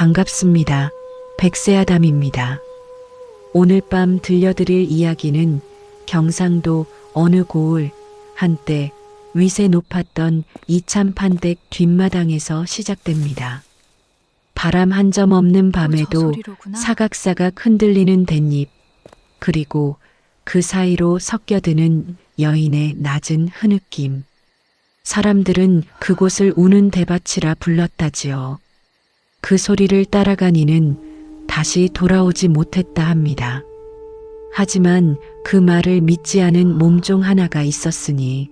반갑습니다. 백세아담입니다. 오늘 밤 들려드릴 이야기는 경상도 어느 고을 한때 위세 높았던 이참판댁 뒷마당에서 시작됩니다. 바람 한 점 없는 밤에도 사각사각 흔들리는 댄잎, 그리고 그 사이로 섞여드는 여인의 낮은 흐느낌. 사람들은 그곳을 우는 대밭이라 불렀다지요. 그 소리를 따라간 이는 다시 돌아오지 못했다 합니다. 하지만 그 말을 믿지 않은 몸종 하나가 있었으니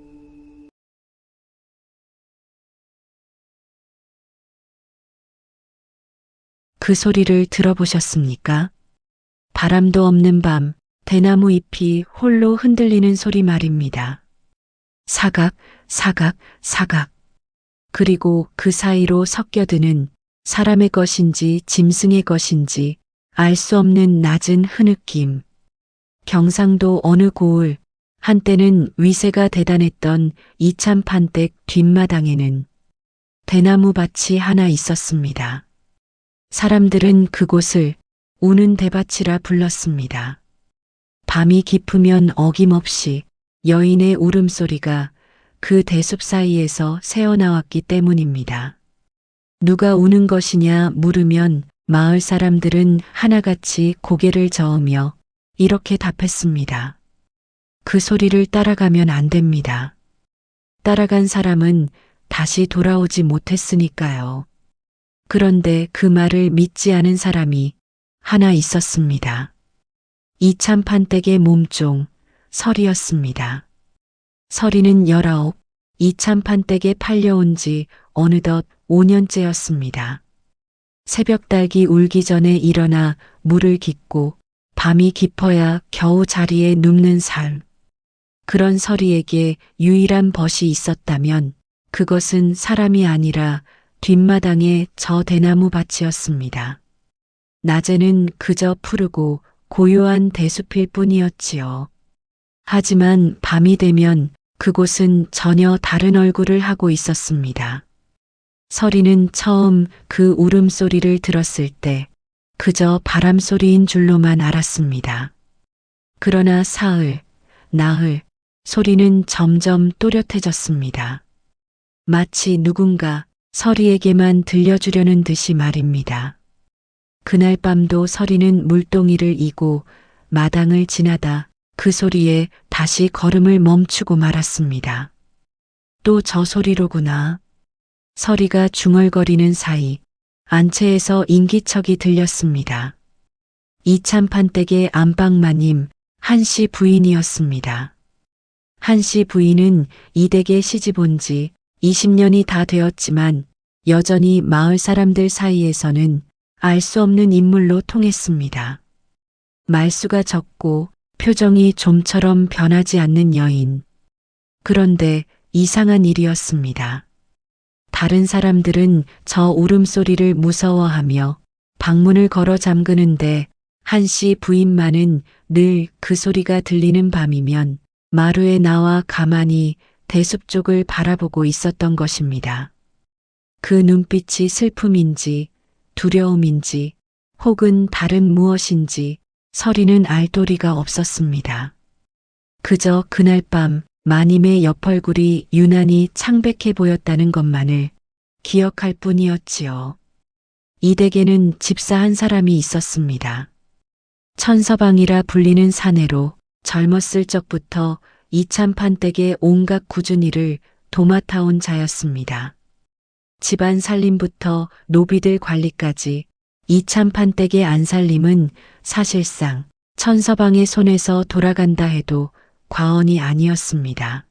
그 소리를 들어보셨습니까? 바람도 없는 밤, 대나무 잎이 홀로 흔들리는 소리 말입니다. 사각, 사각, 사각. 그리고 그 사이로 섞여드는 사람의 것인지 짐승의 것인지 알 수 없는 낮은 흐느낌. 경상도 어느 고을, 한때는 위세가 대단했던 이참판댁 뒷마당에는 대나무 밭이 하나 있었습니다. 사람들은 그곳을 우는 대밭이라 불렀습니다. 밤이 깊으면 어김없이 여인의 울음소리가 그 대숲 사이에서 새어나왔기 때문입니다. 누가 우는 것이냐 물으면 마을 사람들은 하나같이 고개를 저으며 이렇게 답했습니다. 그 소리를 따라가면 안 됩니다. 따라간 사람은 다시 돌아오지 못했으니까요. 그런데 그 말을 믿지 않은 사람이 하나 있었습니다. 이참판댁의 몸종, 설이었습니다. 설이는 19, 이참판댁에 팔려온 지 어느덧 5년째였습니다. 새벽닭이 울기 전에 일어나 물을 깃고 밤이 깊어야 겨우 자리에 눕는 삶. 그런 설이에게 유일한 벗이 있었다면 그것은 사람이 아니라 뒷마당의 저 대나무 밭이었습니다. 낮에는 그저 푸르고 고요한 대숲일 뿐이었지요. 하지만 밤이 되면 그곳은 전혀 다른 얼굴을 하고 있었습니다. 설이는 처음 그 울음소리를 들었을 때 그저 바람소리인 줄로만 알았습니다. 그러나 사흘, 나흘, 소리는 점점 또렷해졌습니다. 마치 누군가 설이에게만 들려주려는 듯이 말입니다. 그날 밤도 설이는 물동이를 이고 마당을 지나다 그 소리에 다시 걸음을 멈추고 말았습니다. 또 저 소리로구나. 설이가 중얼거리는 사이 안채에서 인기척이 들렸습니다. 이참판댁의 안방마님 한씨 부인이었습니다. 한씨 부인은 이 댁에 시집온 지 20년이 다 되었지만 여전히 마을 사람들 사이에서는 알 수 없는 인물로 통했습니다. 말수가 적고 표정이 좀처럼 변하지 않는 여인. 그런데 이상한 일이었습니다. 다른 사람들은 저 울음소리를 무서워하며 방문을 걸어 잠그는데 한씨 부인만은 늘 그 소리가 들리는 밤이면 마루에 나와 가만히 대숲 쪽을 바라보고 있었던 것입니다. 그 눈빛이 슬픔인지 두려움인지 혹은 다른 무엇인지 설이는 알 도리가 없었습니다. 그저 그날 밤 마님의 옆얼굴이 유난히 창백해 보였다는 것만을 기억할 뿐이었지요. 이 댁에는 집사 한 사람이 있었습니다. 천서방이라 불리는 사내로 젊었을 적부터 이참판댁의 온갖 굳은 일을 도맡아온 자였습니다. 집안 살림부터 노비들 관리까지 이참판댁의 안살림은 사실상 천서방의 손에서 돌아간다 해도 과언이 아니었습니다.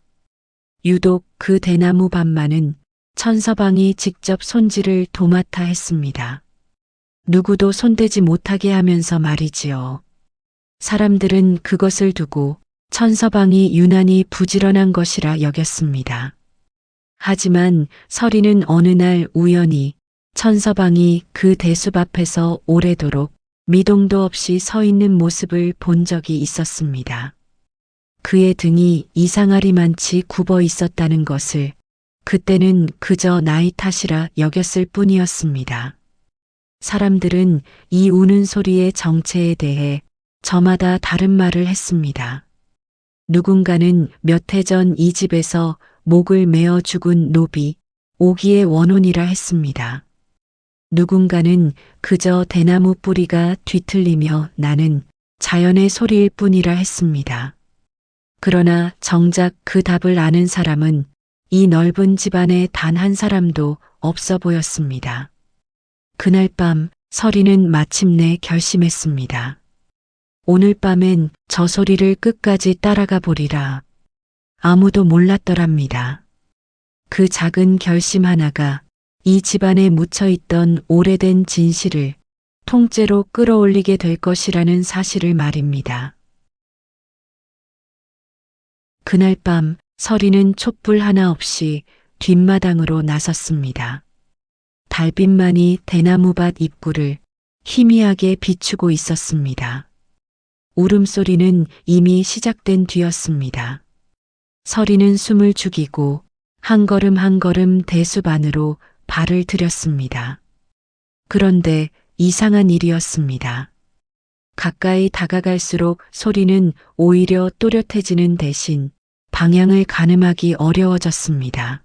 유독 그 대나무 밭만은 천서방이 직접 손질을 도맡아 했습니다. 누구도 손대지 못하게 하면서 말이지요. 사람들은 그것을 두고 천서방이 유난히 부지런한 것이라 여겼습니다. 하지만 설이는 어느 날 우연히 천서방이 그 대숲 앞에서 오래도록 미동도 없이 서 있는 모습을 본 적이 있었습니다. 그의 등이 이상하리만치 굽어 있었다는 것을 그때는 그저 나이 탓이라 여겼을 뿐이었습니다. 사람들은 이 우는 소리의 정체에 대해 저마다 다른 말을 했습니다. 누군가는 몇 해 전 이 집에서 목을 메어 죽은 노비, 오기의 원혼이라 했습니다. 누군가는 그저 대나무 뿌리가 뒤틀리며 나는 자연의 소리일 뿐이라 했습니다. 그러나 정작 그 답을 아는 사람은 이 넓은 집안에 단 한 사람도 없어 보였습니다. 그날 밤 서리는 마침내 결심했습니다. 오늘 밤엔 저 소리를 끝까지 따라가 보리라. 아무도 몰랐더랍니다. 그 작은 결심 하나가 이 집안에 묻혀있던 오래된 진실을 통째로 끌어올리게 될 것이라는 사실을 말입니다. 그날 밤 서리는 촛불 하나 없이 뒷마당으로 나섰습니다. 달빛만이 대나무밭 입구를 희미하게 비추고 있었습니다. 울음소리는 이미 시작된 뒤였습니다. 서리는 숨을 죽이고 한 걸음 한 걸음 대숲 안으로 발을 들였습니다. 그런데 이상한 일이었습니다. 가까이 다가갈수록 소리는 오히려 또렷해지는 대신 방향을 가늠하기 어려워졌습니다.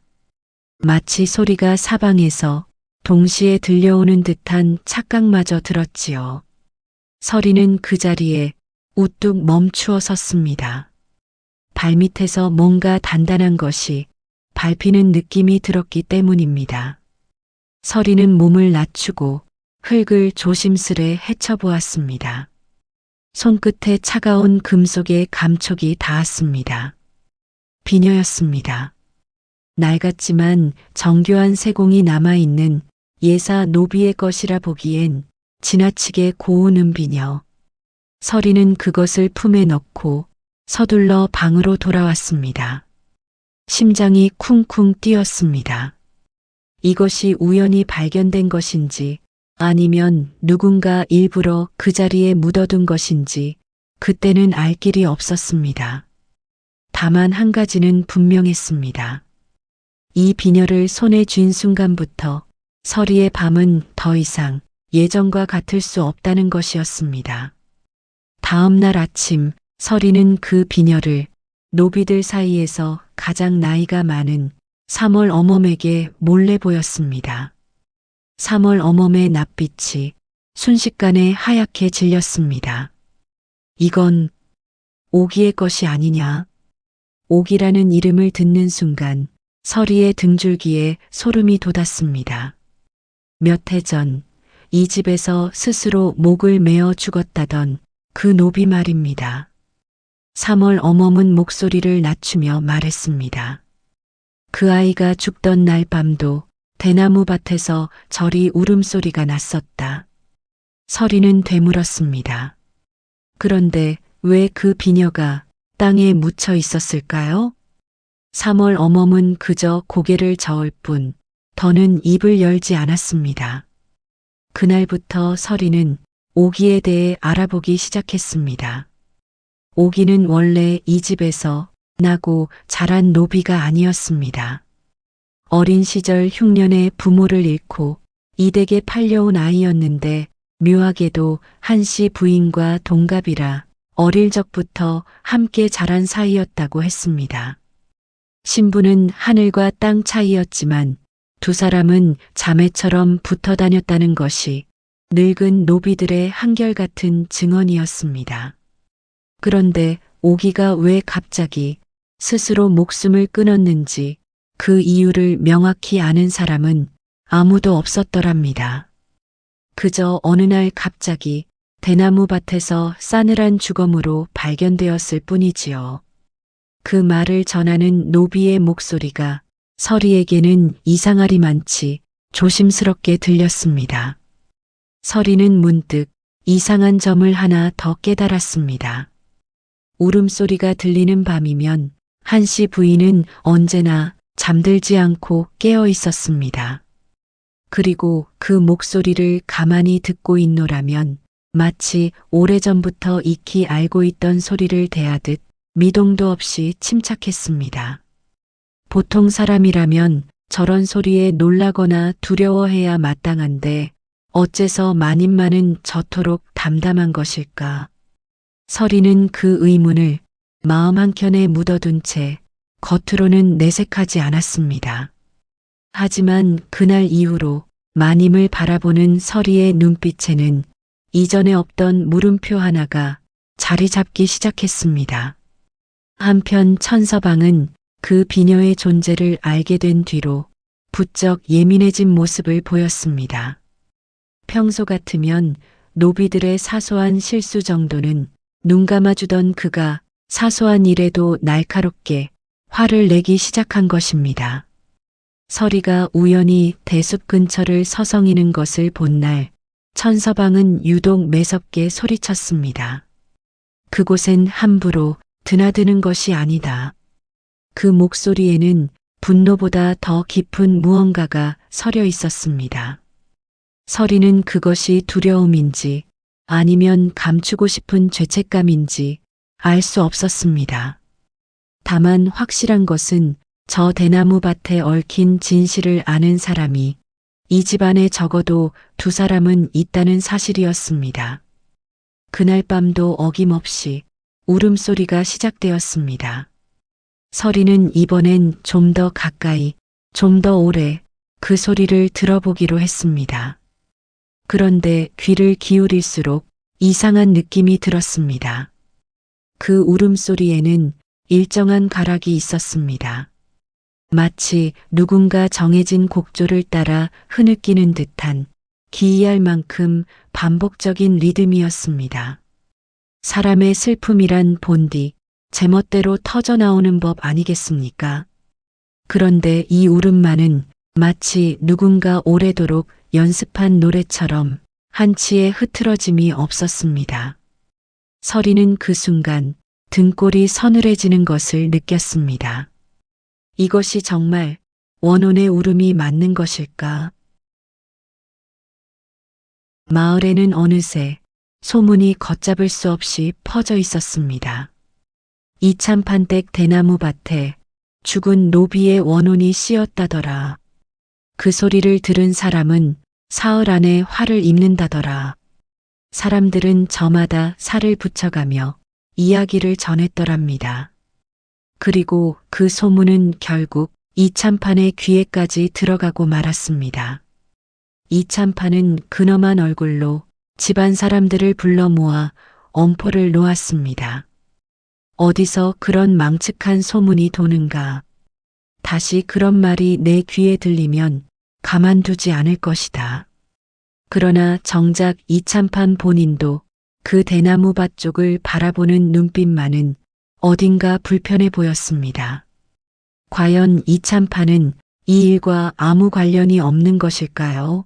마치 소리가 사방에서 동시에 들려오는 듯한 착각마저 들었지요. 서리는 그 자리에 우뚝 멈추어 섰습니다. 발밑에서 뭔가 단단한 것이 밟히는 느낌이 들었기 때문입니다. 서리는 몸을 낮추고 흙을 조심스레 헤쳐보았습니다. 손끝에 차가운 금속의 감촉이 닿았습니다. 비녀였습니다. 낡았지만 정교한 세공이 남아있는 예사 노비의 것이라 보기엔 지나치게 고운 은비녀. 서리는 그것을 품에 넣고 서둘러 방으로 돌아왔습니다. 심장이 쿵쿵 뛰었습니다. 이것이 우연히 발견된 것인지 아니면 누군가 일부러 그 자리에 묻어둔 것인지 그때는 알 길이 없었습니다. 다만 한 가지는 분명했습니다. 이 비녀를 손에 쥔 순간부터 서리의 밤은 더 이상 예전과 같을 수 없다는 것이었습니다. 다음 날 아침 서리는 그 비녀를 노비들 사이에서 가장 나이가 많은 3월 어멈에게 몰래 보였습니다. 3월 어멈의 낯빛이 순식간에 하얗게 질렸습니다. 이건 오기의 것이 아니냐. 오기라는 이름을 듣는 순간 서리의 등줄기에 소름이 돋았습니다. 몇 해 전 이 집에서 스스로 목을 메어 죽었다던 그 노비 말입니다. 3월 어멈은 목소리를 낮추며 말했습니다. 그 아이가 죽던 날 밤도 대나무 밭에서 저리 울음소리가 났었다. 서리는 되물었습니다. 그런데 왜 그 비녀가 땅에 묻혀 있었을까요? 3월 어멈은 그저 고개를 저을 뿐 더는 입을 열지 않았습니다. 그날부터 서리는 오기에 대해 알아보기 시작했습니다. 오기는 원래 이 집에서 나고 자란 노비가 아니었습니다. 어린 시절 흉년에 부모를 잃고 이댁에 팔려온 아이였는데 묘하게도 한씨 부인과 동갑이라 어릴 적부터 함께 자란 사이였다고 했습니다. 신부는 하늘과 땅 차이였지만 두 사람은 자매처럼 붙어 다녔다는 것이 늙은 노비들의 한결같은 증언이었습니다. 그런데 오기가 왜 갑자기 스스로 목숨을 끊었는지 그 이유를 명확히 아는 사람은 아무도 없었더랍니다. 그저 어느 날 갑자기 대나무 밭에서 싸늘한 주검으로 발견되었을 뿐이지요. 그 말을 전하는 노비의 목소리가 서리에게는 이상하리만치 조심스럽게 들렸습니다. 서리는 문득 이상한 점을 하나 더 깨달았습니다. 울음소리가 들리는 밤이면 한씨 부인은 언제나 잠들지 않고 깨어 있었습니다. 그리고 그 목소리를 가만히 듣고 있노라면 마치 오래전부터 익히 알고 있던 소리를 대하듯 미동도 없이 침착했습니다. 보통 사람이라면 저런 소리에 놀라거나 두려워해야 마땅한데 어째서 마님만은 저토록 담담한 것일까? 서리는 그 의문을 마음 한켠에 묻어둔 채 겉으로는 내색하지 않았습니다. 하지만 그날 이후로 마님을 바라보는 서리의 눈빛에는 이전에 없던 물음표 하나가 자리 잡기 시작했습니다. 한편 천서방은 그 비녀의 존재를 알게 된 뒤로 부쩍 예민해진 모습을 보였습니다. 평소 같으면 노비들의 사소한 실수 정도는 눈 감아주던 그가 사소한 일에도 날카롭게 화를 내기 시작한 것입니다. 서리가 우연히 대숲 근처를 서성이는 것을 본 날 천서방은 유독 매섭게 소리쳤습니다. 그곳엔 함부로 드나드는 것이 아니다. 그 목소리에는 분노보다 더 깊은 무언가가 서려 있었습니다. 서리는 그것이 두려움인지 아니면 감추고 싶은 죄책감인지 알 수 없었습니다. 다만 확실한 것은 저 대나무 밭에 얽힌 진실을 아는 사람이 이 집안에 적어도 2사람은 있다는 사실이었습니다. 그날 밤도 어김없이 울음소리가 시작되었습니다. 서리는 이번엔 좀 더 가까이, 좀 더 오래 그 소리를 들어보기로 했습니다. 그런데 귀를 기울일수록 이상한 느낌이 들었습니다. 그 울음소리에는 일정한 가락이 있었습니다. 마치 누군가 정해진 곡조를 따라 흐느끼는 듯한 기이할 만큼 반복적인 리듬이었습니다. 사람의 슬픔이란 본디 제멋대로 터져나오는 법 아니겠습니까? 그런데 이 울음만은 마치 누군가 오래도록 연습한 노래처럼 한치의 흐트러짐이 없었습니다. 서리는 그 순간 등골이 서늘해지는 것을 느꼈습니다. 이것이 정말 원혼의 울음이 맞는 것일까? 마을에는 어느새 소문이 걷잡을 수 없이 퍼져 있었습니다. 이참판댁 대나무 밭에 죽은 노비의 원혼이 씌었다더라. 그 소리를 들은 사람은 사흘 안에 화를 입는다더라. 사람들은 저마다 살을 붙여가며 이야기를 전했더랍니다. 그리고 그 소문은 결국 이참판의 귀에까지 들어가고 말았습니다. 이참판은 근엄한 얼굴로 집안 사람들을 불러 모아 엄포를 놓았습니다. 어디서 그런 망측한 소문이 도는가? 다시 그런 말이 내 귀에 들리면 가만두지 않을 것이다. 그러나 정작 이참판 본인도 그 대나무밭 쪽을 바라보는 눈빛만은 어딘가 불편해 보였습니다. 과연 이참판은 이 일과 아무 관련이 없는 것일까요?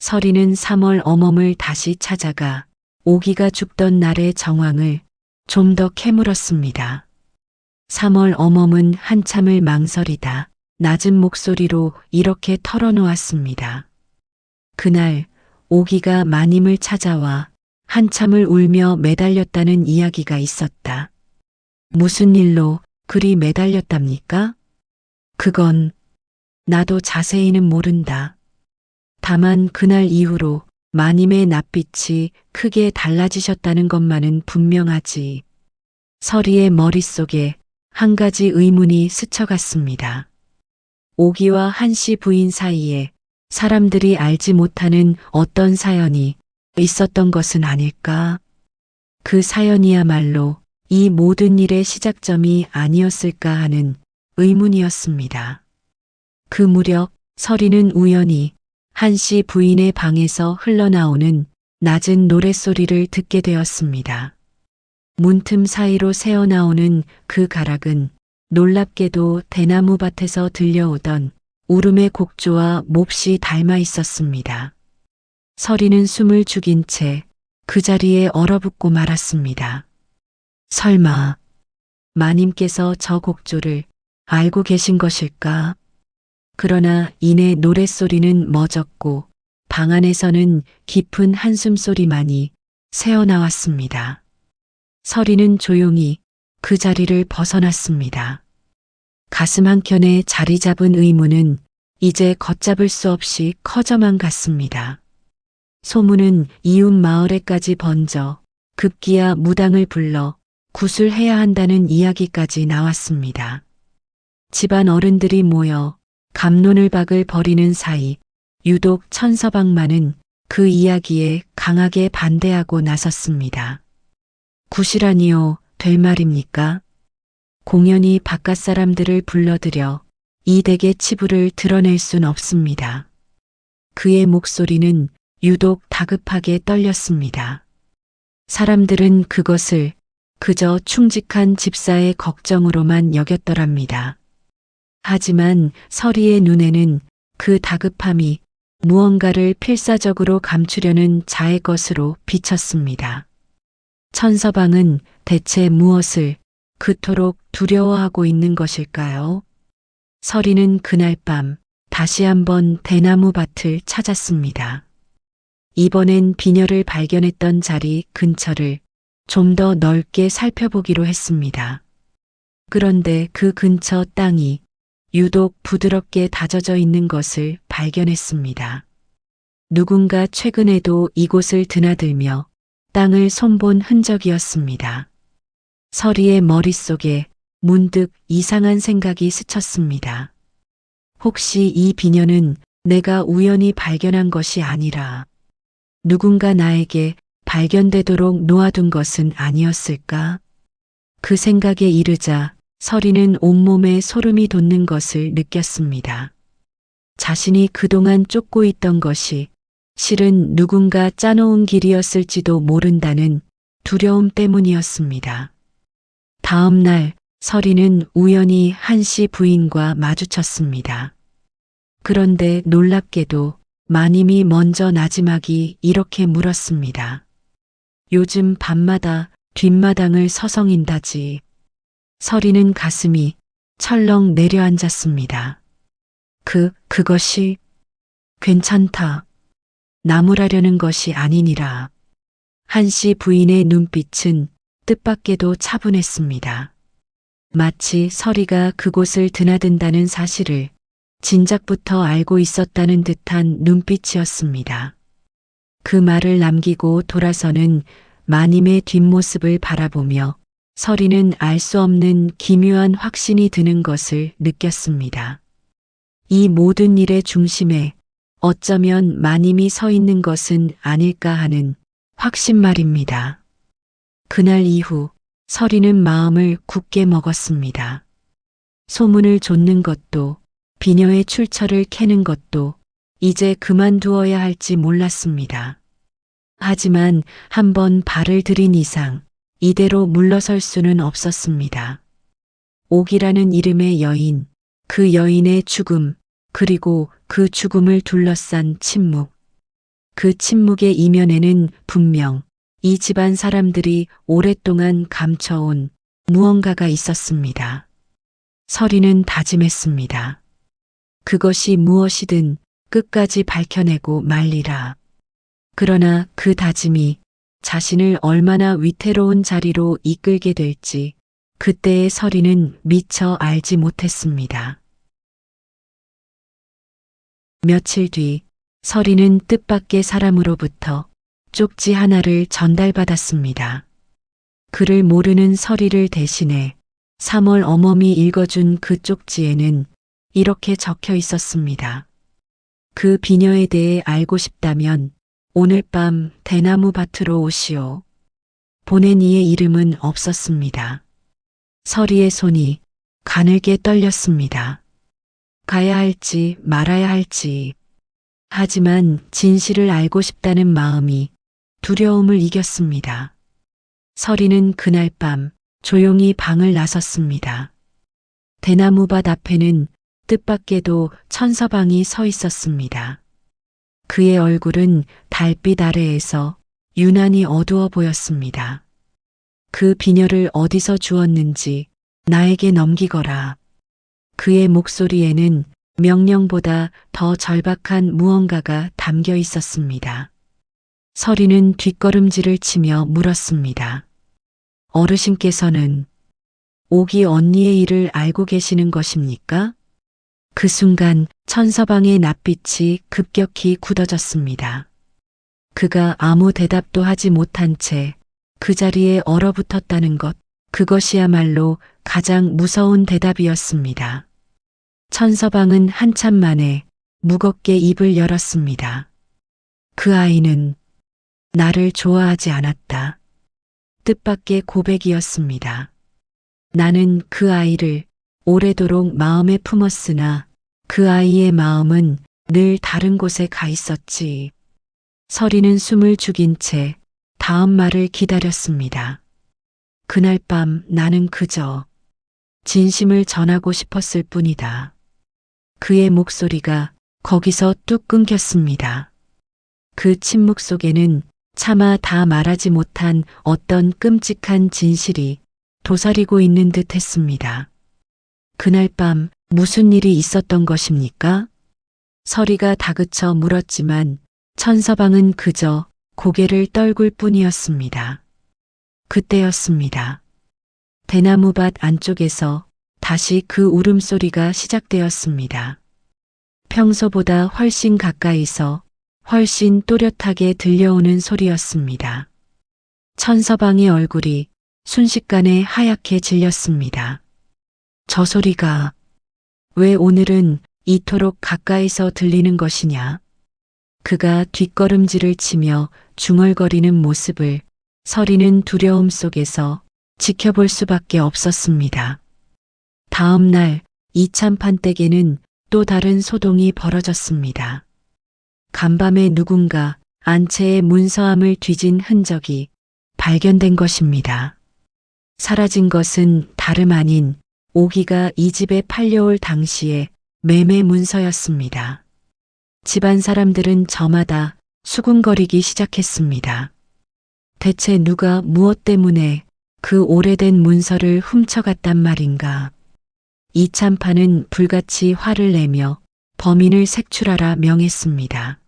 서리는 3월 어멈을 다시 찾아가 오기가 죽던 날의 정황을 좀 더 캐물었습니다. 3월 어멈은 한참을 망설이다 낮은 목소리로 이렇게 털어놓았습니다. 그날 오기가 마님을 찾아와 한참을 울며 매달렸다는 이야기가 있었다. 무슨 일로 그리 매달렸답니까? 그건 나도 자세히는 모른다. 다만 그날 이후로 마님의 낯빛이 크게 달라지셨다는 것만은 분명하지. 서리의 머릿속에 한 가지 의문이 스쳐갔습니다. 오기와 한씨 부인 사이에 사람들이 알지 못하는 어떤 사연이 있었던 것은 아닐까? 그 사연이야말로 이 모든 일의 시작점이 아니었을까 하는 의문이었습니다. 그 무렵 서리는 우연히 한씨 부인의 방에서 흘러나오는 낮은 노랫소리를 듣게 되었습니다. 문틈 사이로 새어나오는 그 가락은 놀랍게도 대나무 밭에서 들려오던 울음의 곡조와 몹시 닮아 있었습니다. 서리는 숨을 죽인 채 그 자리에 얼어붙고 말았습니다. 설마 마님께서 저 곡조를 알고 계신 것일까? 그러나 이내 노랫소리는 멎었고 방 안에서는 깊은 한숨소리만이 새어나왔습니다. 서리는 조용히 그 자리를 벗어났습니다. 가슴 한켠에 자리 잡은 의문은 이제 걷잡을 수 없이 커져만 갔습니다. 소문은 이웃 마을에까지 번져 급기야 무당을 불러 구술해야 한다는 이야기까지 나왔습니다. 집안 어른들이 모여 갑론을박을 벌이는 사이 유독 천서방만은 그 이야기에 강하게 반대하고 나섰습니다. 구실아니요, 될 말입니까? 공연히 바깥 사람들을 불러들여 이 댁의 치부를 드러낼 순 없습니다. 그의 목소리는 유독 다급하게 떨렸습니다. 사람들은 그것을 그저 충직한 집사의 걱정으로만 여겼더랍니다. 하지만 서리의 눈에는 그 다급함이 무언가를 필사적으로 감추려는 자의 것으로 비쳤습니다. 천서방은 대체 무엇을 그토록 두려워하고 있는 것일까요? 서리는 그날 밤 다시 한번 대나무 밭을 찾았습니다. 이번엔 비녀를 발견했던 자리 근처를 좀 더 넓게 살펴보기로 했습니다. 그런데 그 근처 땅이 유독 부드럽게 다져져 있는 것을 발견했습니다. 누군가 최근에도 이곳을 드나들며 땅을 손본 흔적이었습니다. 서리의 머릿속에 문득 이상한 생각이 스쳤습니다. 혹시 이 비녀는 내가 우연히 발견한 것이 아니라 누군가 나에게 발견되도록 놓아둔 것은 아니었을까? 그 생각에 이르자 서리는 온몸에 소름이 돋는 것을 느꼈습니다. 자신이 그동안 쫓고 있던 것이 실은 누군가 짜놓은 길이었을지도 모른다는 두려움 때문이었습니다. 다음 날 서리는 우연히 한씨 부인과 마주쳤습니다. 그런데 놀랍게도 마님이 먼저 나지막이 이렇게 물었습니다. 요즘 밤마다 뒷마당을 서성인다지. 서리는 가슴이 철렁 내려앉았습니다. 그것이 괜찮다. 나무라려는 것이 아니니라. 한씨 부인의 눈빛은 뜻밖에도 차분했습니다. 마치 서리가 그곳을 드나든다는 사실을 진작부터 알고 있었다는 듯한 눈빛이었습니다. 그 말을 남기고 돌아서는 마님의 뒷모습을 바라보며 서리는 알 수 없는 기묘한 확신이 드는 것을 느꼈습니다. 이 모든 일의 중심에 어쩌면 마님이 서 있는 것은 아닐까 하는 확신 말입니다. 그날 이후 서리는 마음을 굳게 먹었습니다. 소문을 좇는 것도 비녀의 출처를 캐는 것도 이제 그만두어야 할지 몰랐습니다. 하지만 한번 발을 들인 이상 이대로 물러설 수는 없었습니다. 옥이라는 이름의 여인, 그 여인의 죽음, 그리고 그 죽음을 둘러싼 침묵. 그 침묵의 이면에는 분명 이 집안 사람들이 오랫동안 감춰온 무언가가 있었습니다. 서리는 다짐했습니다. 그것이 무엇이든 끝까지 밝혀내고 말리라. 그러나 그 다짐이 자신을 얼마나 위태로운 자리로 이끌게 될지 그때의 서리는 미처 알지 못했습니다. 며칠 뒤 서리는 뜻밖의 사람으로부터 쪽지 하나를 전달받았습니다. 그를 모르는 서리를 대신해 3월 어멈이 읽어준 그 쪽지에는 이렇게 적혀 있었습니다. 그 비녀에 대해 알고 싶다면 오늘 밤 대나무 밭으로 오시오. 보낸 이의 이름은 없었습니다. 서리의 손이 가늘게 떨렸습니다. 가야 할지 말아야 할지. 하지만 진실을 알고 싶다는 마음이 두려움을 이겼습니다. 서리는 그날 밤 조용히 방을 나섰습니다. 대나무밭 앞에는 뜻밖에도 천서방이 서 있었습니다. 그의 얼굴은 달빛 아래에서 유난히 어두워 보였습니다. 그 비녀를 어디서 주었는지 나에게 넘기거라. 그의 목소리에는 명령보다 더 절박한 무언가가 담겨 있었습니다. 서리는 뒷걸음질을 치며 물었습니다. 어르신께서는 옥이 언니의 일을 알고 계시는 것입니까? 그 순간 천서방의 낯빛이 급격히 굳어졌습니다. 그가 아무 대답도 하지 못한 채 그 자리에 얼어붙었다는 것, 그것이야말로 가장 무서운 대답이었습니다. 천서방은 한참 만에 무겁게 입을 열었습니다. 그 아이는 나를 좋아하지 않았다. 뜻밖의 고백이었습니다. 나는 그 아이를 오래도록 마음에 품었으나 그 아이의 마음은 늘 다른 곳에 가 있었지. 서리는 숨을 죽인 채 다음 말을 기다렸습니다. 그날 밤 나는 그저 진심을 전하고 싶었을 뿐이다. 그의 목소리가 거기서 뚝 끊겼습니다. 그 침묵 속에는 차마 다 말하지 못한 어떤 끔찍한 진실이 도사리고 있는 듯 했습니다. 그날 밤 무슨 일이 있었던 것입니까? 서리가 다그쳐 물었지만 천서방은 그저 고개를 떨굴 뿐이었습니다. 그때였습니다. 대나무밭 안쪽에서 다시 그 울음소리가 시작되었습니다. 평소보다 훨씬 가까이서 훨씬 또렷하게 들려오는 소리였습니다. 천서방의 얼굴이 순식간에 하얗게 질렸습니다. 저 소리가 왜 오늘은 이토록 가까이서 들리는 것이냐? 그가 뒷걸음질을 치며 중얼거리는 모습을 서리는 두려움 속에서 지켜볼 수밖에 없었습니다. 다음 날 이참판댁에는 또 다른 소동이 벌어졌습니다. 간밤에 누군가 안채의 문서함을 뒤진 흔적이 발견된 것입니다. 사라진 것은 다름 아닌 오기가 이 집에 팔려올 당시의 매매 문서였습니다. 집안 사람들은 저마다 수군거리기 시작했습니다. 대체 누가 무엇 때문에 그 오래된 문서를 훔쳐갔단 말인가? 이참판은 불같이 화를 내며 범인을 색출하라 명했습니다.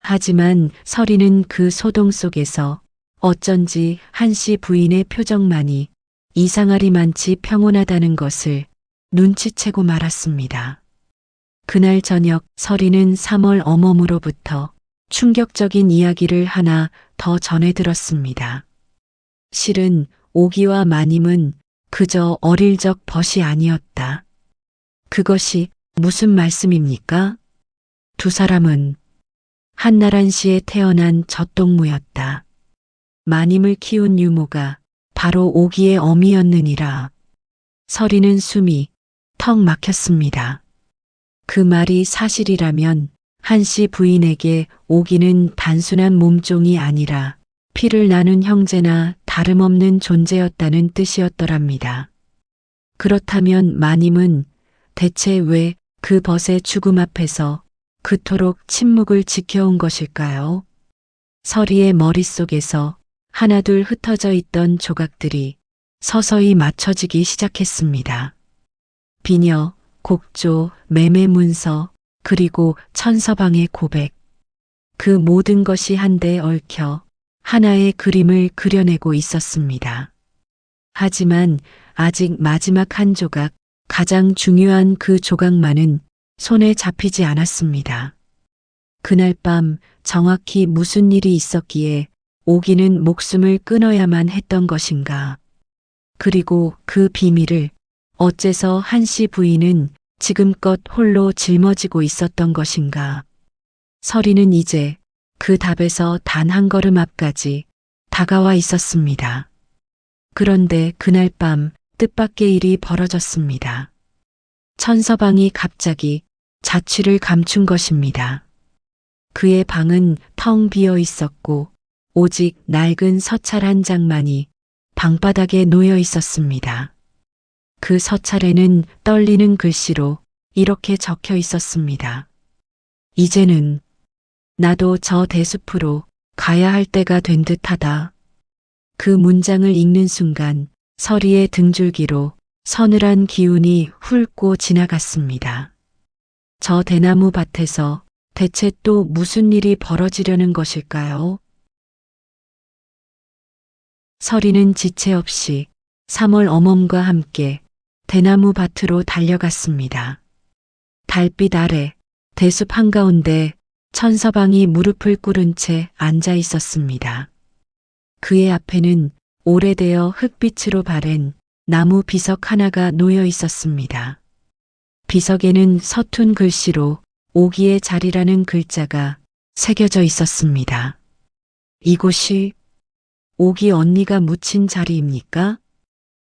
하지만 서리는 그 소동 속에서 어쩐지 한씨 부인의 표정만이 이상하리만치 평온하다는 것을 눈치채고 말았습니다. 그날 저녁 서리는 3월 어멈으로부터 충격적인 이야기를 하나 더 전해 들었습니다. 실은 오기와 마님은 그저 어릴 적 벗이 아니었다. 그것이 무슨 말씀입니까? 두 사람은 한나란 씨에 태어난 젖동무였다. 마님을 키운 유모가 바로 오기의 어미였느니라. 서리는 숨이 턱 막혔습니다. 그 말이 사실이라면 한씨 부인에게 오기는 단순한 몸종이 아니라 피를 나눈 형제나 다름없는 존재였다는 뜻이었더랍니다. 그렇다면 마님은 대체 왜 그 벗의 죽음 앞에서 그토록 침묵을 지켜온 것일까요? 서리의 머릿속에서 하나둘 흩어져 있던 조각들이 서서히 맞춰지기 시작했습니다. 비녀, 곡조, 매매문서, 그리고 천서방의 고백. 그 모든 것이 한데 얽혀 하나의 그림을 그려내고 있었습니다. 하지만 아직 마지막 한 조각, 가장 중요한 그 조각만은 손에 잡히지 않았습니다. 그날 밤 정확히 무슨 일이 있었기에 오기는 목숨을 끊어야만 했던 것인가. 그리고 그 비밀을 어째서 한씨 부인은 지금껏 홀로 짊어지고 있었던 것인가. 서리는 이제 그 답에서 단 한 걸음 앞까지 다가와 있었습니다. 그런데 그날 밤 뜻밖의 일이 벌어졌습니다. 천서방이 갑자기 자취를 감춘 것입니다. 그의 방은 텅 비어 있었고 오직 낡은 서찰 한 장만이 방바닥에 놓여 있었습니다. 그 서찰에는 떨리는 글씨로 이렇게 적혀 있었습니다. 이제는 나도 저 대숲으로 가야 할 때가 된 듯하다. 그 문장을 읽는 순간 서리의 등줄기로 서늘한 기운이 훑고 지나갔습니다. 저 대나무 밭에서 대체 또 무슨 일이 벌어지려는 것일까요? 서리는 지체 없이 3월 어멈과 함께 대나무 밭으로 달려갔습니다. 달빛 아래 대숲 한가운데 천서방이 무릎을 꿇은 채 앉아 있었습니다. 그의 앞에는 오래되어 흙빛으로 바랜 나무 비석 하나가 놓여 있었습니다. 비석에는 서툰 글씨로 오기의 자리라는 글자가 새겨져 있었습니다. 이곳이 오기 언니가 묻힌 자리입니까?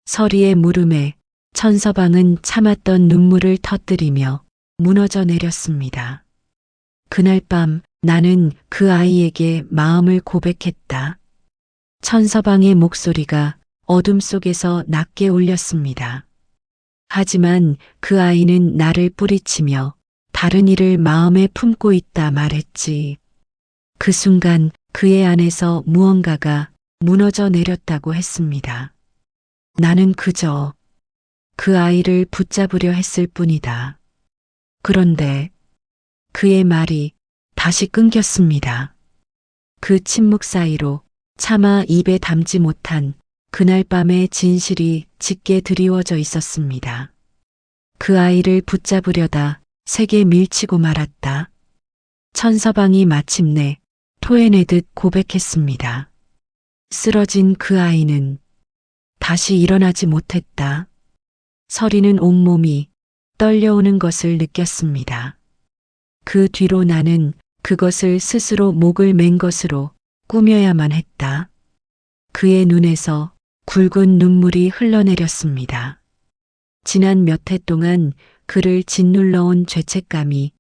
서리의 물음에 천서방은 참았던 눈물을 터뜨리며 무너져 내렸습니다. 그날 밤 나는 그 아이에게 마음을 고백했다. 천서방의 목소리가 어둠 속에서 낮게 울렸습니다. 하지만 그 아이는 나를 뿌리치며 다른 이를 마음에 품고 있다 말했지. 그 순간 그의 안에서 무언가가 무너져 내렸다고 했습니다. 나는 그저 그 아이를 붙잡으려 했을 뿐이다. 그런데 그의 말이 다시 끊겼습니다. 그 침묵 사이로 차마 입에 담지 못한 그날 밤의 진실이 짙게 드리워져 있었습니다. 그 아이를 붙잡으려다 세게 밀치고 말았다. 천서방이 마침내 토해내듯 고백했습니다. 쓰러진 그 아이는 다시 일어나지 못했다. 서리는 온몸이 떨려오는 것을 느꼈습니다. 그 뒤로 나는 그것을 스스로 목을 맨 것으로 꾸며야만 했다. 그의 눈에서 굵은 눈물이 흘러내렸습니다. 지난 몇 해 동안 그를 짓눌러온 죄책감이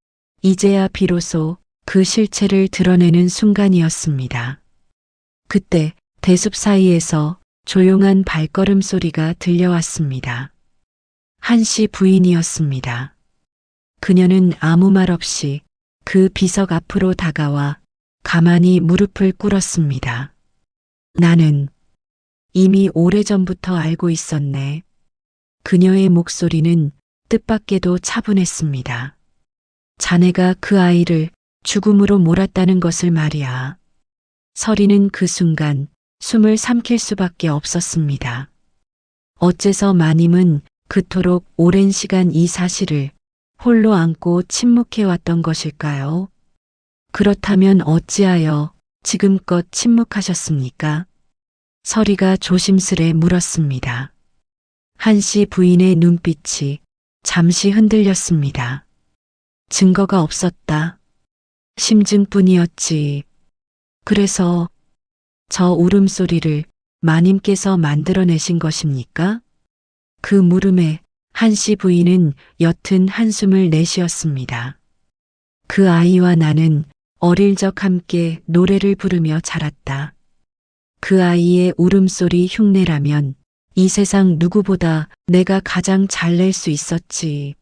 이제야 비로소 그 실체를 드러내는 순간이었습니다. 그때 대숲 사이에서 조용한 발걸음 소리가 들려왔습니다. 한씨 부인이었습니다. 그녀는 아무 말 없이 그 비석 앞으로 다가와 가만히 무릎을 꿇었습니다. 나는 이미 오래전부터 알고 있었네. 그녀의 목소리는 뜻밖에도 차분했습니다. 자네가 그 아이를 죽음으로 몰았다는 것을 말이야. 서리는 그 순간 숨을 삼킬 수밖에 없었습니다. 어째서 마님은 그토록 오랜 시간 이 사실을 홀로 안고 침묵해왔던 것일까요? 그렇다면 어찌하여 지금껏 침묵하셨습니까? 서리가 조심스레 물었습니다. 한씨 부인의 눈빛이 잠시 흔들렸습니다. 증거가 없었다. 심증뿐이었지. 그래서 저 울음소리를 마님께서 만들어내신 것입니까? 그 물음에 한씨 부인은 옅은 한숨을 내쉬었습니다. 그 아이와 나는 어릴 적 함께 노래를 부르며 자랐다. 그 아이의 울음소리 흉내라면 이 세상 누구보다 내가 가장 잘 낼 수 있었지.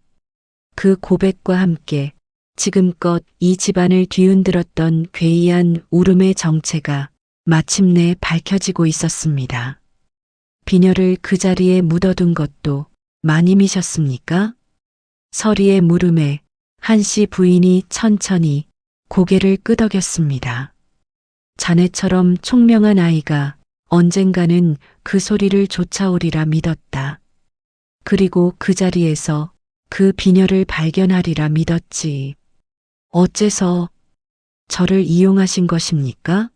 그 고백과 함께 지금껏 이 집안을 뒤흔들었던 괴이한 울음의 정체가 마침내 밝혀지고 있었습니다. 비녀를 그 자리에 묻어둔 것도 마님이셨습니까? 서리의 물음에 한씨 부인이 천천히 고개를 끄덕였습니다. 자네처럼 총명한 아이가 언젠가는 그 소리를 쫓아오리라 믿었다. 그리고 그 자리에서 그 비녀를 발견하리라 믿었지. 어째서 저를 이용하신 것입니까?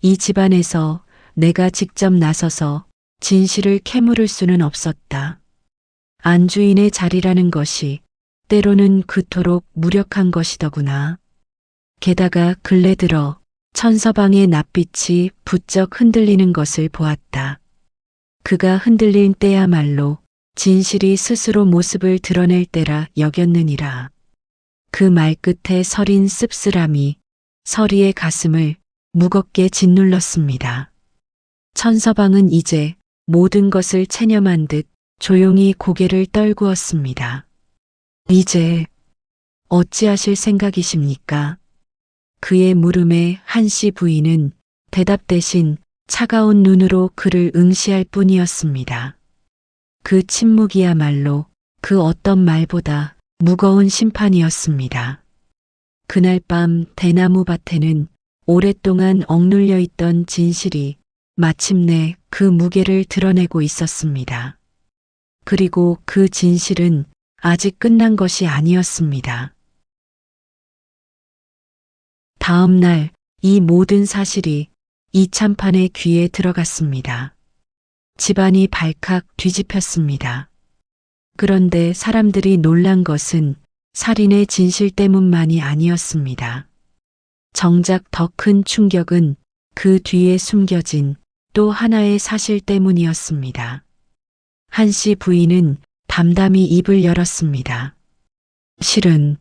이 집안에서 내가 직접 나서서 진실을 캐물을 수는 없었다. 안주인의 자리라는 것이 때로는 그토록 무력한 것이더구나. 게다가 근래 들어 천서방의 낯빛이 부쩍 흔들리는 것을 보았다. 그가 흔들린 때야말로 진실이 스스로 모습을 드러낼 때라 여겼느니라. 그 말끝에 서린 씁쓸함이 서리의 가슴을 무겁게 짓눌렀습니다. 천서방은 이제 모든 것을 체념한 듯 조용히 고개를 떨구었습니다. 이제 어찌하실 생각이십니까? 그의 물음에 한씨 부인은 대답 대신 차가운 눈으로 그를 응시할 뿐이었습니다. 그 침묵이야말로 그 어떤 말보다 무거운 심판이었습니다. 그날 밤 대나무 밭에는 오랫동안 억눌려 있던 진실이 마침내 그 무게를 드러내고 있었습니다. 그리고 그 진실은 아직 끝난 것이 아니었습니다. 다음 날 이 모든 사실이 이참판의 귀에 들어갔습니다. 집안이 발칵 뒤집혔습니다. 그런데 사람들이 놀란 것은 살인의 진실 때문만이 아니었습니다. 정작 더 큰 충격은 그 뒤에 숨겨진 또 하나의 사실 때문이었습니다. 한 씨 부인은 담담히 입을 열었습니다. 실은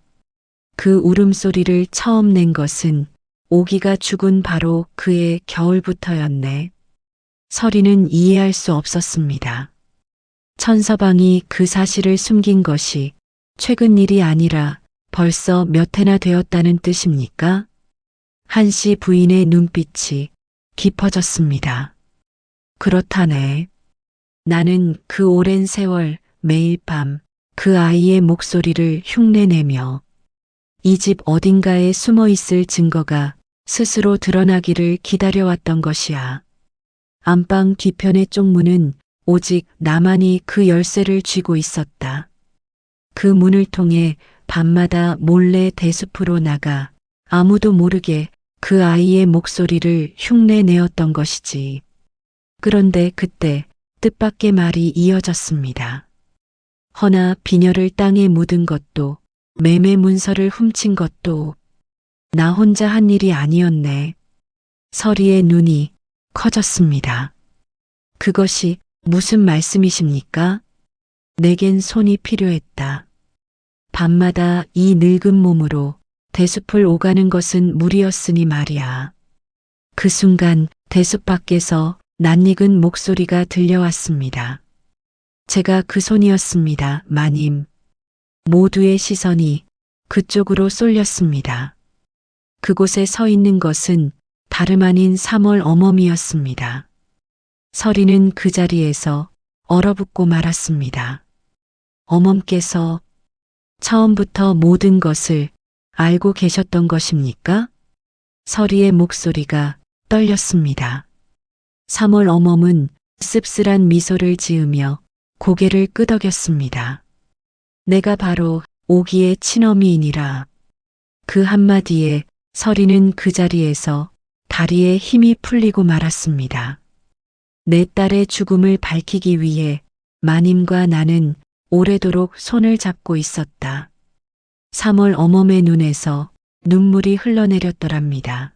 그 울음소리를 처음 낸 것은 오기가 죽은 바로 그해 겨울부터였네. 서리는 이해할 수 없었습니다. 천서방이 그 사실을 숨긴 것이 최근 일이 아니라 벌써 몇 해나 되었다는 뜻입니까? 한 씨 부인의 눈빛이 깊어졌습니다. 그렇다네. 나는 그 오랜 세월 매일 밤 그 아이의 목소리를 흉내내며 이 집 어딘가에 숨어 있을 증거가 스스로 드러나기를 기다려왔던 것이야. 안방 뒤편의 쪽문은 오직 나만이 그 열쇠를 쥐고 있었다. 그 문을 통해 밤마다 몰래 대숲으로 나가 아무도 모르게 그 아이의 목소리를 흉내내었던 것이지. 그런데 그때 뜻밖의 말이 이어졌습니다. 허나 비녀를 땅에 묻은 것도 매매 문서를 훔친 것도 나 혼자 한 일이 아니었네. 서리의 눈이 커졌습니다. 그것이 무슨 말씀이십니까? 내겐 손이 필요했다. 밤마다 이 늙은 몸으로 대숲을 오가는 것은 무리였으니 말이야. 그 순간 대숲 밖에서 낯익은 목소리가 들려왔습니다. 제가 그 손이었습니다, 마님. 모두의 시선이 그쪽으로 쏠렸습니다. 그곳에 서 있는 것은 다름 아닌 3월 어멈이었습니다. 서리는 그 자리에서 얼어붙고 말았습니다. 어멈께서 처음부터 모든 것을 알고 계셨던 것입니까? 서리의 목소리가 떨렸습니다. 3월 어멈은 씁쓸한 미소를 지으며 고개를 끄덕였습니다. 내가 바로 오기의 친어미이니라. 그 한마디에 서리는 그 자리에서 다리에 힘이 풀리고 말았습니다. 내 딸의 죽음을 밝히기 위해 마님과 나는 오래도록 손을 잡고 있었다. 3월 어멈의 눈에서 눈물이 흘러내렸더랍니다.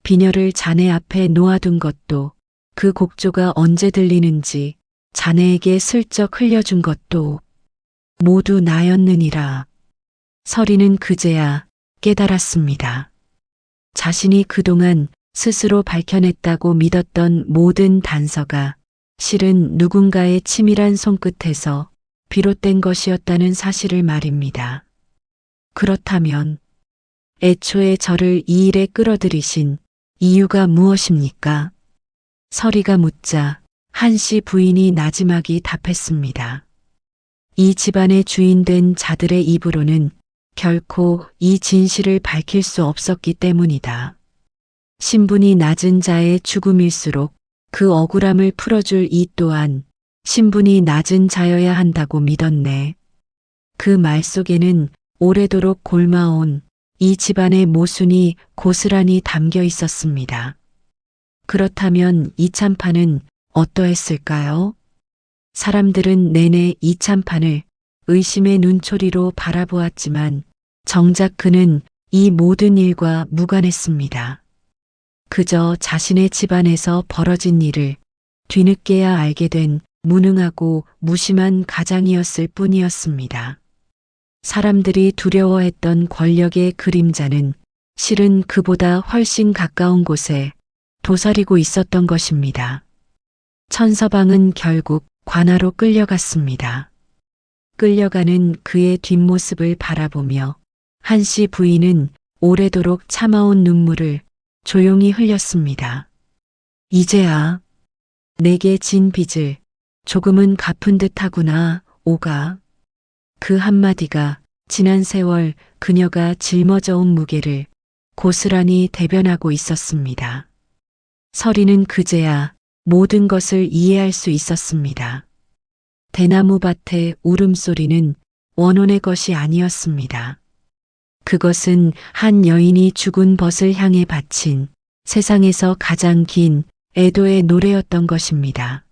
비녀를 자네 앞에 놓아둔 것도 그 곡조가 언제 들리는지 자네에게 슬쩍 흘려준 것도 모두 나였느니라. 서리는 그제야 깨달았습니다. 자신이 그동안 스스로 밝혀냈다고 믿었던 모든 단서가 실은 누군가의 치밀한 손끝에서 비롯된 것이었다는 사실을 말입니다. 그렇다면 애초에 저를 이 일에 끌어들이신 이유가 무엇입니까? 서리가 묻자 한 씨 부인이 나지막이 답했습니다. 이 집안의 주인된 자들의 입으로는 결코 이 진실을 밝힐 수 없었기 때문이다. 신분이 낮은 자의 죽음일수록 그 억울함을 풀어줄 이 또한 신분이 낮은 자여야 한다고 믿었네. 그 말 속에는 오래도록 골마온 이 집안의 모순이 고스란히 담겨 있었습니다. 그렇다면 이참판은 어떠했을까요? 사람들은 내내 이참판을 의심의 눈초리로 바라보았지만 정작 그는 이 모든 일과 무관했습니다. 그저 자신의 집안에서 벌어진 일을 뒤늦게야 알게 된 무능하고 무심한 가장이었을 뿐이었습니다. 사람들이 두려워했던 권력의 그림자는 실은 그보다 훨씬 가까운 곳에 도사리고 있었던 것입니다. 천서방은 결국 관아로 끌려갔습니다. 끌려가는 그의 뒷모습을 바라보며 한 씨 부인은 오래도록 참아온 눈물을 조용히 흘렸습니다. 이제야 내게 진 빚을 조금은 갚은 듯하구나, 오가. 그 한마디가 지난 세월 그녀가 짊어져 온 무게를 고스란히 대변하고 있었습니다. 서리는 그제야 모든 것을 이해할 수 있었습니다. 대나무 밭의 울음소리는 원혼의 것이 아니었습니다. 그것은 한 여인이 죽은 벗을 향해 바친 세상에서 가장 긴 애도의 노래였던 것입니다.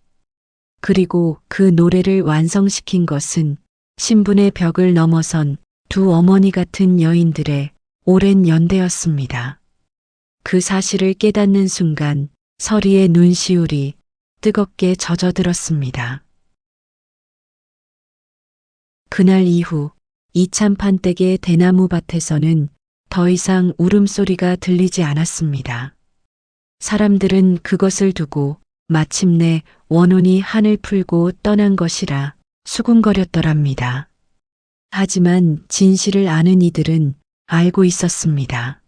그리고 그 노래를 완성시킨 것은 신분의 벽을 넘어선 두 어머니 같은 여인들의 오랜 연대였습니다. 그 사실을 깨닫는 순간 서리의 눈시울이 뜨겁게 젖어들었습니다. 그날 이후 이참판댁의 대나무 밭에서는 더 이상 울음소리가 들리지 않았습니다. 사람들은 그것을 두고 마침내 원혼이 한을 풀고 떠난 것이라 수군거렸더랍니다. 하지만 진실을 아는 이들은 알고 있었습니다.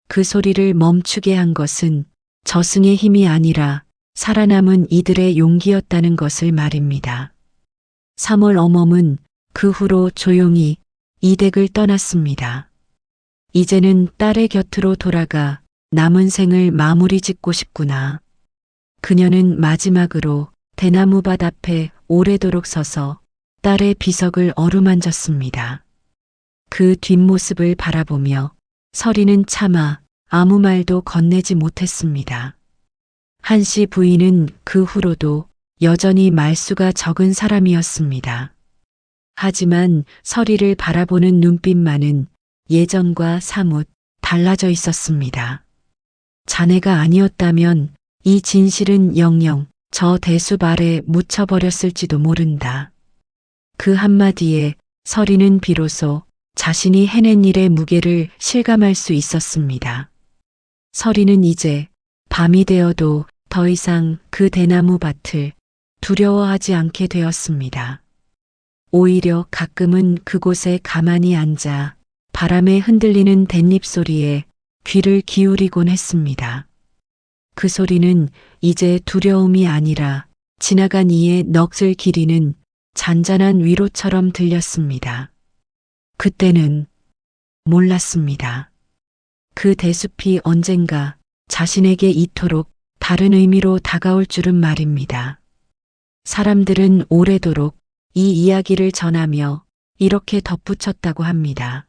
그 소리를 멈추게 한 것은 저승의 힘이 아니라 살아남은 이들의 용기였다는 것을 말입니다. 3월 어멈은 그 후로 조용히 이 댁을 떠났습니다. 이제는 딸의 곁으로 돌아가 남은 생을 마무리 짓고 싶구나. 그녀는 마지막으로 대나무밭 앞에 오래도록 서서 딸의 비석을 어루만졌습니다. 그 뒷모습을 바라보며 서리는 차마 아무 말도 건네지 못했습니다. 한씨 부인은 그 후로도 여전히 말수가 적은 사람이었습니다. 하지만 서리를 바라보는 눈빛만은 예전과 사뭇 달라져 있었습니다. 자네가 아니었다면 이 진실은 영영 저 대숲 아래 묻혀버렸을지도 모른다. 그 한마디에 서리는 비로소 자신이 해낸 일의 무게를 실감할 수 있었습니다. 서리는 이제 밤이 되어도 더 이상 그 대나무 밭을 두려워하지 않게 되었습니다. 오히려 가끔은 그곳에 가만히 앉아 바람에 흔들리는 댄잎 소리에 귀를 기울이곤 했습니다. 그 소리는 이제 두려움이 아니라 지나간 이의 넋을 기리는 잔잔한 위로처럼 들렸습니다. 그때는 몰랐습니다. 그 대숲이 언젠가 자신에게 이토록 다른 의미로 다가올 줄은 말입니다. 사람들은 오래도록 이 이야기를 전하며 이렇게 덧붙였다고 합니다.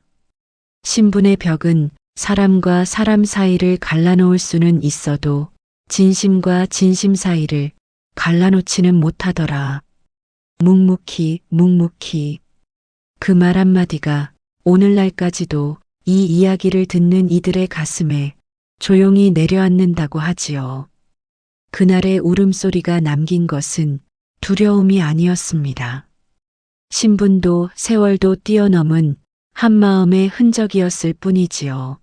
신분의 벽은 사람과 사람 사이를 갈라놓을 수는 있어도 진심과 진심 사이를 갈라놓지는 못하더라. 묵묵히 묵묵히. 그 말 한마디가 오늘날까지도 이 이야기를 듣는 이들의 가슴에 조용히 내려앉는다고 하지요. 그날의 울음소리가 남긴 것은 두려움이 아니었습니다. 신분도 세월도 뛰어넘은 한마음의 흔적이었을 뿐이지요.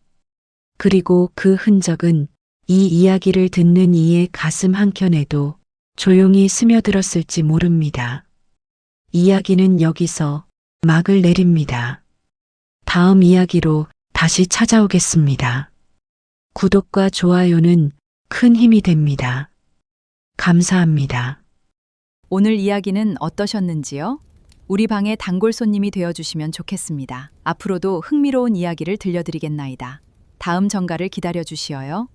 그리고 그 흔적은 이 이야기를 듣는 이의 가슴 한켠에도 조용히 스며들었을지 모릅니다. 이야기는 여기서 막을 내립니다. 다음 이야기로 다시 찾아오겠습니다. 구독과 좋아요는 큰 힘이 됩니다. 감사합니다. 오늘 이야기는 어떠셨는지요? 우리 방의 단골 손님이 되어주시면 좋겠습니다. 앞으로도 흥미로운 이야기를 들려드리겠나이다. 다음 정가를 기다려 주시어요.